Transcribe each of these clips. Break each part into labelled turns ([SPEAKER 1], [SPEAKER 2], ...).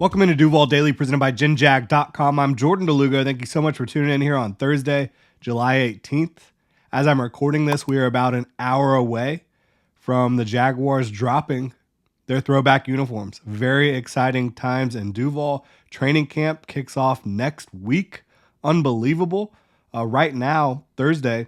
[SPEAKER 1] Welcome into Duval Daily, presented by GenJag.com. I'm Jordan DeLugo. Thank you so much for tuning in here on Thursday, July 18th. As I'm recording this, we are about an hour away from the Jaguars dropping their throwback uniforms. Very exciting times in Duval. Training camp kicks off next week. Unbelievable. Right now, Thursday,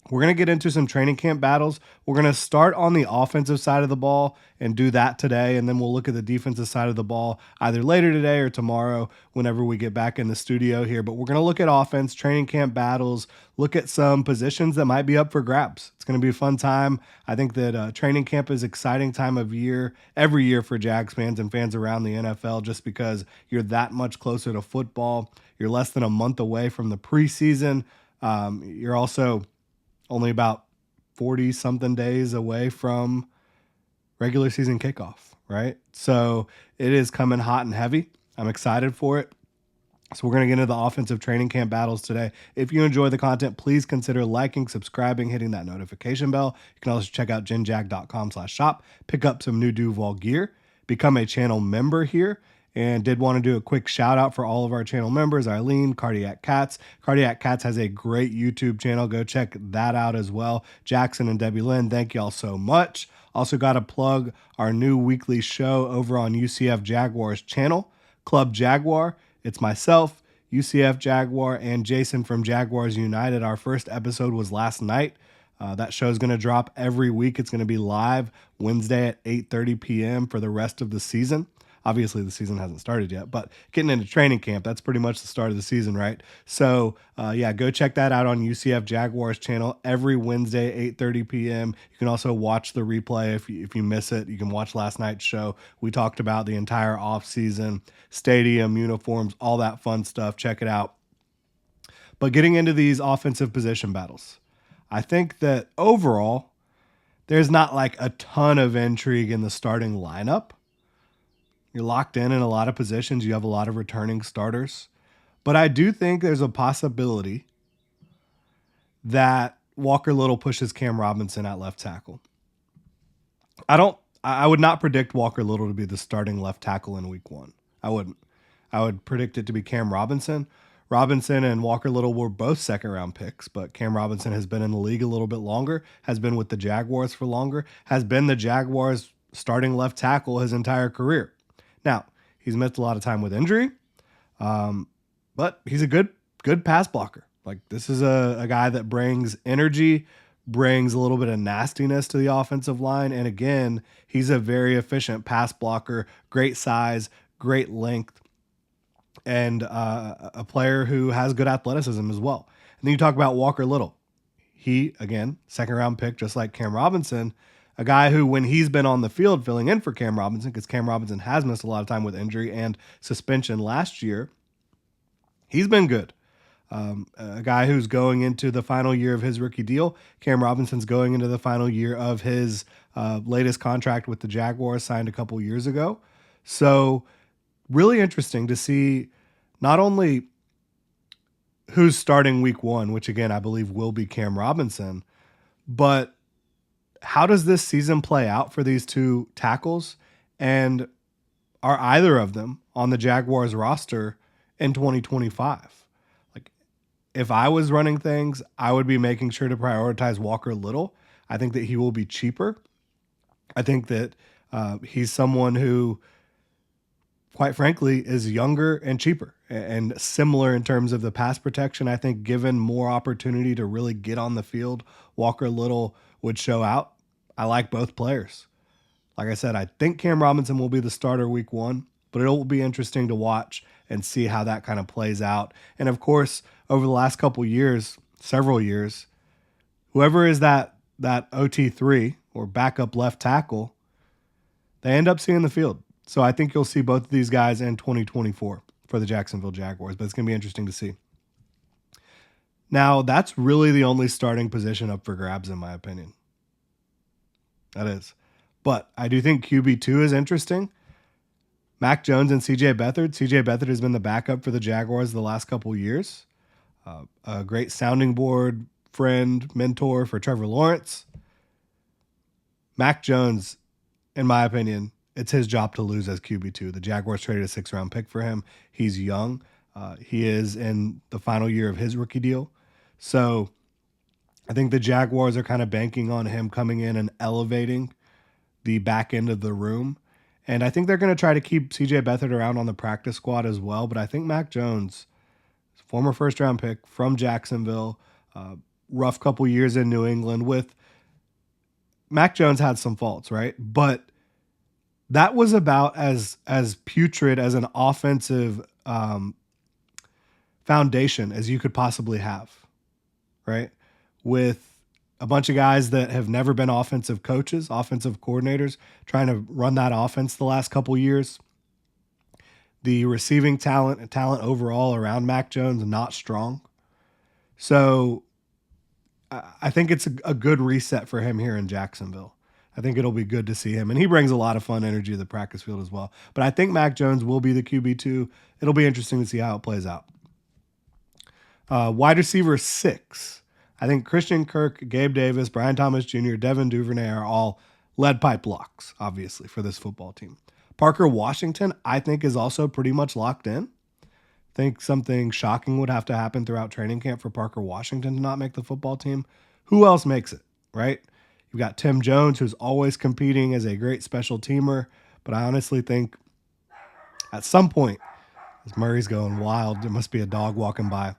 [SPEAKER 1] we're going to get into some training camp battles. We're going to start on the offensive side of the ball and do that today, and then we'll look at the defensive side of the ball either later today or tomorrow whenever we get back in the studio here. But we're going to look at offense, training camp battles, look at some positions that might be up for grabs. It's going to be a fun time. I think that training camp is an exciting time of year, every year for Jags fans and fans around the NFL, just because you're that much closer to football. You're less than a month away from the preseason. You're also only about 40 something days away from regular season kickoff, right? So it is coming hot and heavy. I'm excited for it. So we're going to get into the offensive training camp battles today. If you enjoy the content, please consider liking, subscribing, hitting that notification bell. You can also check out genjag.com/shop, pick up some new Duval gear, become a channel member here. And did want to do a quick shout out for all of our channel members, Eileen, Cardiac Cats. Cardiac Cats has a great YouTube channel. Go check that out as well. Jackson and Debbie Lynn, thank y'all so much. Also got to plug our new weekly show over on UCF Jaguars channel, Club Jaguar. It's myself, UCF Jaguar, and Jason from Jaguars United. Our first episode was last night. That show is going to drop every week. It's going to be live Wednesday at 8:30 p.m. for the rest of the season. Obviously, the season hasn't started yet, but getting into training camp, that's pretty much the start of the season, right? So, go check that out on UCF Jaguars channel every Wednesday, 8:30 p.m. You can also watch the replay if you miss it. You can watch last night's show. We talked about the entire offseason, stadium, uniforms, all that fun stuff. Check it out. But getting into these offensive position battles, I think that overall, there's not like a ton of intrigue in the starting lineup. You're locked in a lot of positions. You have a lot of returning starters. But I do think there's a possibility that Walker Little pushes Cam Robinson at left tackle. I would not predict Walker Little to be the starting left tackle in week one. I wouldn't. I would predict it to be Cam Robinson. Robinson and Walker Little were both second-round picks, but Cam Robinson has been in the league a little bit longer, has been with the Jaguars for longer, has been the Jaguars' starting left tackle his entire career. Now, he's missed a lot of time with injury, but he's a good pass blocker. Like, this is a guy that brings energy, brings a little bit of nastiness to the offensive line, and again, he's a very efficient pass blocker, great size, great length, and a player who has good athleticism as well. And then you talk about Walker Little. He, again, second-round pick, just like Cam Robinson, a guy who, when he's been on the field filling in for Cam Robinson, because Cam Robinson has missed a lot of time with injury and suspension last year, he's been good. A guy who's going into the final year of his rookie deal. Cam Robinson's going into the final year of his latest contract with the Jaguars, signed a couple years ago. So really interesting to see not only who's starting week one, which again, I believe will be Cam Robinson, but how does this season play out for these two tackles? And are either of them on the Jaguars roster in 2025? Like, if I was running things, I would be making sure to prioritize Walker Little. I think that he will be cheaper. I think that he's someone who, quite frankly, is younger and cheaper and similar in terms of the pass protection. I think given more opportunity to really get on the field, Walker Little would show out. I like both players. Like I said, I think Cam Robinson will be the starter week one, but it'll be interesting to watch and see how that kind of plays out. And of course, over the last couple years, several years, whoever is that OT3 or backup left tackle, they end up seeing the field. So I think you'll see both of these guys in 2024 for the Jacksonville Jaguars, but it's going to be interesting to see. Now, that's really the only starting position up for grabs, in my opinion. That is. But I do think QB2 is interesting. Mac Jones and CJ Beathard. CJ Beathard has been the backup for the Jaguars the last couple years. A great sounding board friend, mentor for Trevor Lawrence. Mac Jones, in my opinion, it's his job to lose as QB2. The Jaguars traded a 6th-round pick for him. He's young. He is in the final year of his rookie deal. So I think the Jaguars are kind of banking on him coming in and elevating the back end of the room. And I think they're going to try to keep CJ Beathard around on the practice squad as well. But I think Mac Jones, former 1st-round pick from Jacksonville, rough couple years in New England with Mac Jones had some faults, right? But that was about as putrid as an offensive foundation as you could possibly have, right? With a bunch of guys that have never been offensive coaches, offensive coordinators, trying to run that offense the last couple years. The receiving talent and talent overall around Mac Jones not strong. So I think it's a good reset for him here in Jacksonville. I think it'll be good to see him. And he brings a lot of fun energy to the practice field as well. But I think Mac Jones will be the QB2. It'll be interesting to see how it plays out. Wide receiver 6. I think Christian Kirk, Gabe Davis, Brian Thomas Jr., Devin Duvernay are all lead pipe locks, obviously, for this football team. Parker Washington, I think, is also pretty much locked in. I think something shocking would have to happen throughout training camp for Parker Washington to not make the football team. Who else makes it, right? You've got Tim Jones, who's always competing as a great special teamer. But I honestly think at some point, as Murray's going wild, there must be a dog walking by.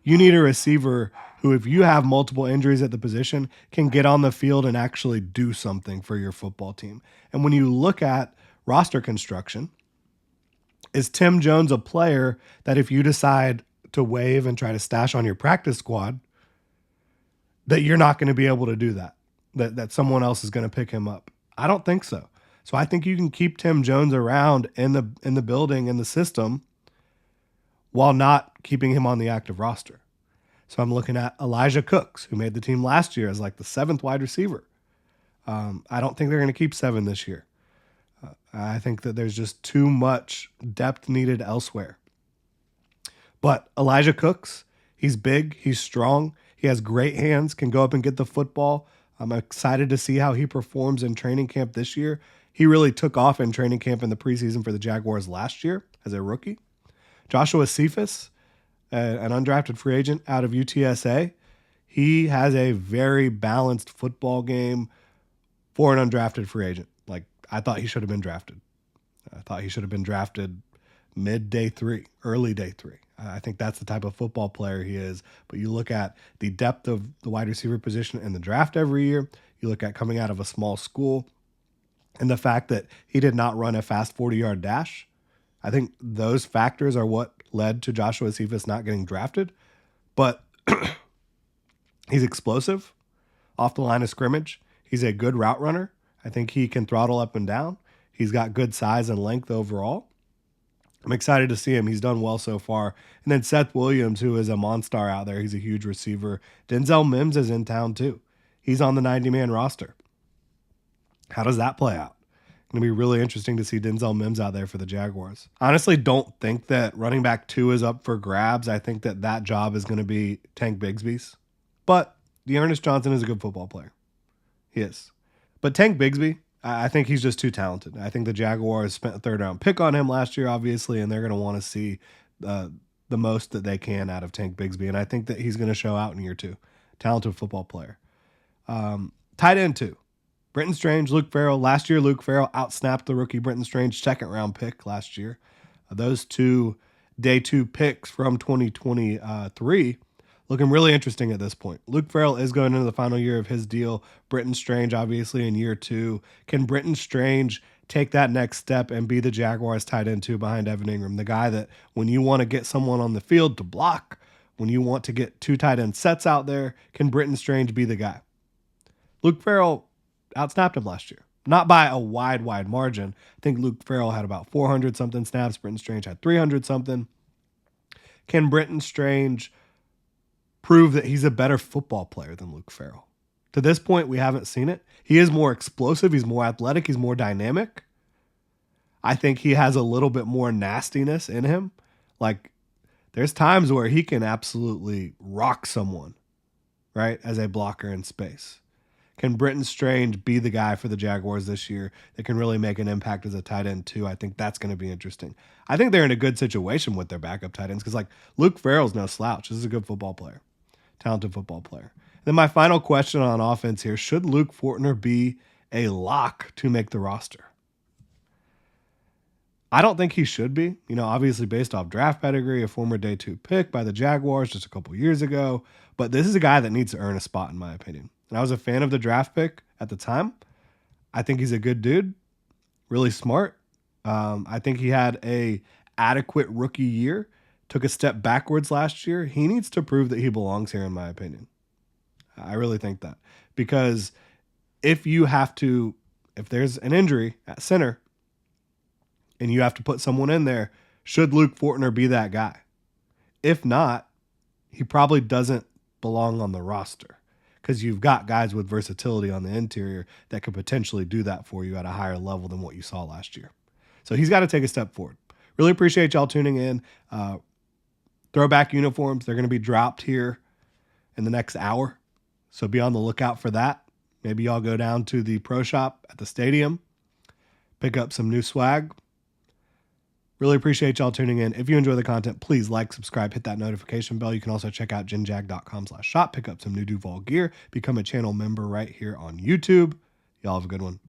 [SPEAKER 1] You need a receiver who, if you have multiple injuries at the position, can get on the field and actually do something for your football team. And when you look at roster construction, is Tim Jones a player that if you decide to waive and try to stash on your practice squad, that you're not going to be able to do that someone else is going to pick him up? I don't think so. So I think you can keep Tim Jones around in the building, in the system, while not keeping him on the active roster. So I'm looking at Elijah Cooks, who made the team last year as like the 7th wide receiver. I don't think they're going to keep 7 this year. I think that there's just too much depth needed elsewhere. But Elijah Cooks, he's big, he's strong, he has great hands, can go up and get the football. I'm excited to see how he performs in training camp this year. He really took off in training camp in the preseason for the Jaguars last year as a rookie. Joshua Cephas, an undrafted free agent out of UTSA, he has a very balanced football game for an undrafted free agent. Like, I thought he should have been drafted. I thought he should have been drafted mid-day 3, early day 3. I think that's the type of football player he is. But you look at the depth of the wide receiver position in the draft every year. You look at coming out of a small school and the fact that he did not run a fast 40-yard dash. I think those factors are what led to Joshua Cephas not getting drafted. But he's explosive off the line of scrimmage. He's a good route runner. I think he can throttle up and down. He's got good size and length overall. I'm excited to see him. He's done well so far. And then Seth Williams, who is a monster out there. He's a huge receiver. Denzel Mims is in town too. He's on the 90-man roster. How does that play out? Going to be really interesting to see Denzel Mims out there for the Jaguars. Honestly, don't think that running back 2 is up for grabs. I think that job is going to be Tank Bigsby's. But Dearness Johnson is a good football player. He is. But Tank Bigsby, I think he's just too talented. I think the Jaguars spent a 3rd-round pick on him last year, obviously, and they're going to want to see the most that they can out of Tank Bigsby. And I think that he's going to show out in year 2. Talented football player. Tight end 2. Brenton Strange, Luke Farrell. Last year, Luke Farrell outsnapped the rookie Brenton Strange 2nd-round pick last year. Those 2 day 2 picks from 2023 looking really interesting at this point. Luke Farrell is going into the final year of his deal. Brenton Strange, obviously, in year 2. Can Brenton Strange take that next step and be the Jaguars tight end 2 behind Evan Ingram? The guy that when you want to get someone on the field to block, when you want to get 2 tight end sets out there, can Brenton Strange be the guy? Luke Farrell outsnapped him last year. Not by a wide margin. I think Luke Farrell had about 400-something snaps. Brenton Strange had 300-something. Can Brenton Strange prove that he's a better football player than Luke Farrell? To this point, we haven't seen it. He is more explosive. He's more athletic. He's more dynamic. I think he has a little bit more nastiness in him. Like, there's times where he can absolutely rock someone, right, as a blocker in space. Can Britton Strange be the guy for the Jaguars this year that can really make an impact as a tight end too? I think that's going to be interesting. I think they're in a good situation with their backup tight ends because like Luke Farrell's no slouch. This is a good football player, talented football player. Then my final question on offense here: should Luke Fortner be a lock to make the roster? I don't think he should be. Obviously based off draft pedigree, a former day 2 pick by the Jaguars just a couple years ago. But this is a guy that needs to earn a spot, in my opinion. And I was a fan of the draft pick at the time. I think he's a good dude, really smart. I think he had a adequate rookie year, took a step backwards last year. He needs to prove that he belongs here, in my opinion. I really think that. Because if there's an injury at center, and you have to put someone in there, should Luke Fortner be that guy? If not, he probably doesn't belong on the roster because you've got guys with versatility on the interior that could potentially do that for you at a higher level than what you saw last year. So he's got to take a step forward. Really appreciate y'all tuning in. Throwback uniforms, they're going to be dropped here in the next hour. So be on the lookout for that. Maybe y'all go down to the pro shop at the stadium, pick up some new swag. Really appreciate y'all tuning in. If you enjoy the content, please like, subscribe, hit that notification bell. You can also check out genjag.com/shop, pick up some new Duval gear, become a channel member right here on YouTube. Y'all have a good one.